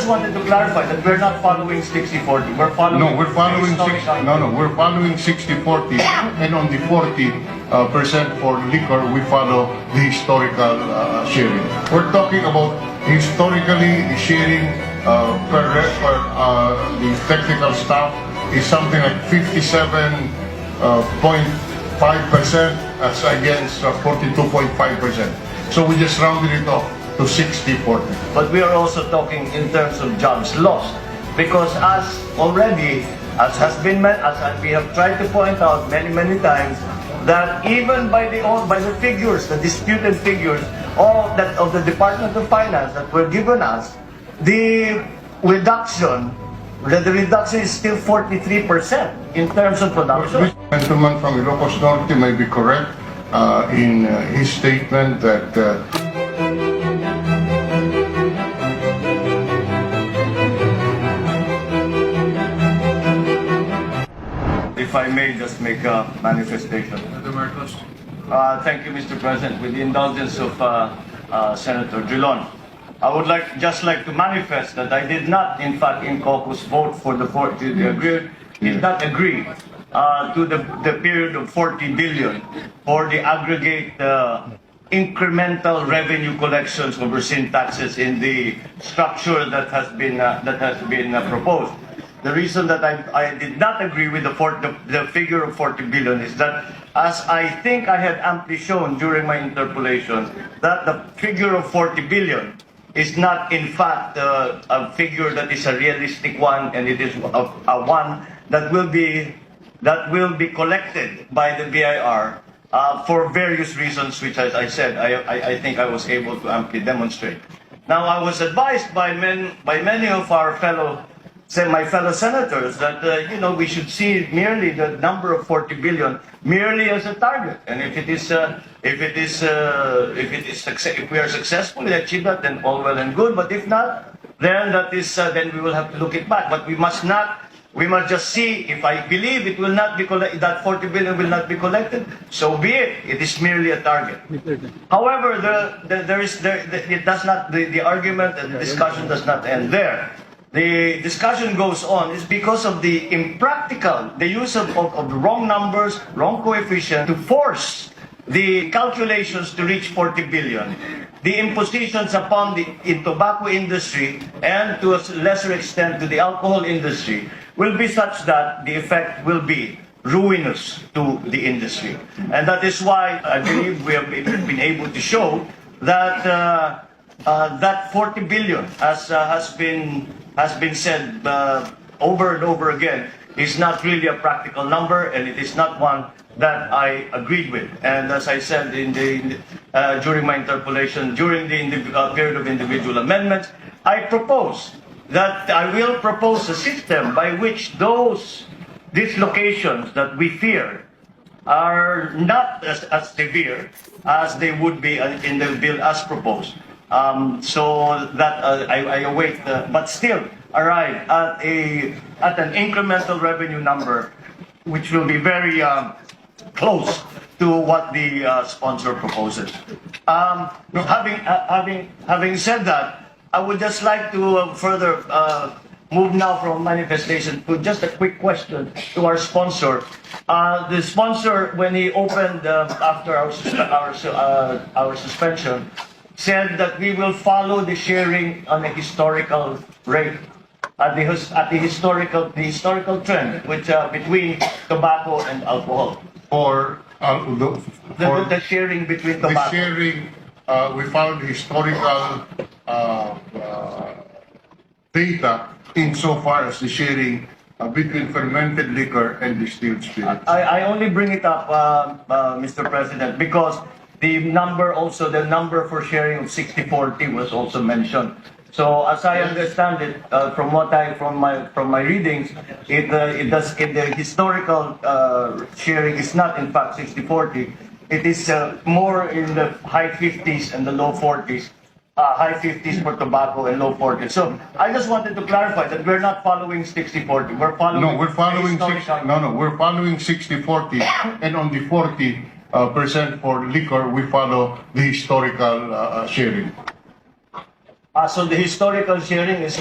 just wanted to clarify that we're not following 60-40. We're following. No, we're following historical- we're following 60-40, and on the 40% for liquor, we follow the historical sharing. We're talking about historically the sharing per the technical staff is something like 57.5% as against 42.5%. So we just rounded it off to 60-40. But we are also talking in terms of jobs lost, because as already, as we have tried to point out many times, that even by the figures, the disputed figures of the Department of Finance that were given us, the reduction is still 43% in terms of production. This gentleman from Ilocos Norte may be correct in his statement that If I may just make a manifestation. Thank you, Mr. President. With the indulgence of Senator Drilon, I would just like to manifest that I did not, in fact, in caucus vote for did not agree to the period of 40 billion for the aggregate incremental revenue collections over sin taxes in the structure that has been proposed. The reason that I did not agree with the figure of 40 billion is that, as I think I had amply shown during my interpolation, that the figure of 40 billion is not, in fact, a figure that is a realistic one, and it is a one that will be collected by the BIR for various reasons, which, as I said, I think I was able to amply demonstrate. Now, I was advised by many of our my fellow senators that we should see merely the number of 40 billion merely as a target, and if we are successful in achieve that, then all well and good. But if not, then then we will have to look it back. But we must just see. If I believe it will not be that 40 billion will not be collected, so be it. It is merely a target. However, the argument and the discussion does not end there. The discussion goes on is because of the use of wrong numbers, wrong coefficient to force the calculations to reach 40 billion. The impositions upon the tobacco industry and to a lesser extent to the alcohol industry will be such that the effect will be ruinous to the industry. And that is why I believe we have been able to show that that 40 billion, as has been said over and over again, is not really a practical number, and it is not one that I agreed with. And as I said during my interpolation, during the period of individual amendments, I will propose a system by which these dislocations that we fear are not as severe as they would be in the bill as proposed. So that I await, but still arrive at an incremental revenue number, which will be very close to what the sponsor proposes. Having said that, I would just like to further move now from manifestation to just a quick question to our sponsor. The sponsor, when he opened after our suspension, said that we will follow the sharing on a historical rate, at the historical trend, which between tobacco and alcohol. The sharing between tobacco. the sharing, we found historical data insofar as the sharing between fermented liquor and distilled spirits. I only bring it up, Mr. President, because the number for sharing of 60-40 was also mentioned. So as I understand it, from my readings, the historical sharing is not in fact 60-40. It is more in the high 50s and the low 40s. High 50s for tobacco and low 40s. So I just wanted to clarify that we're not following 60-40. We're following. We're following 60-40, and on the 40% for liquor, we follow the historical sharing. So the historical sharing is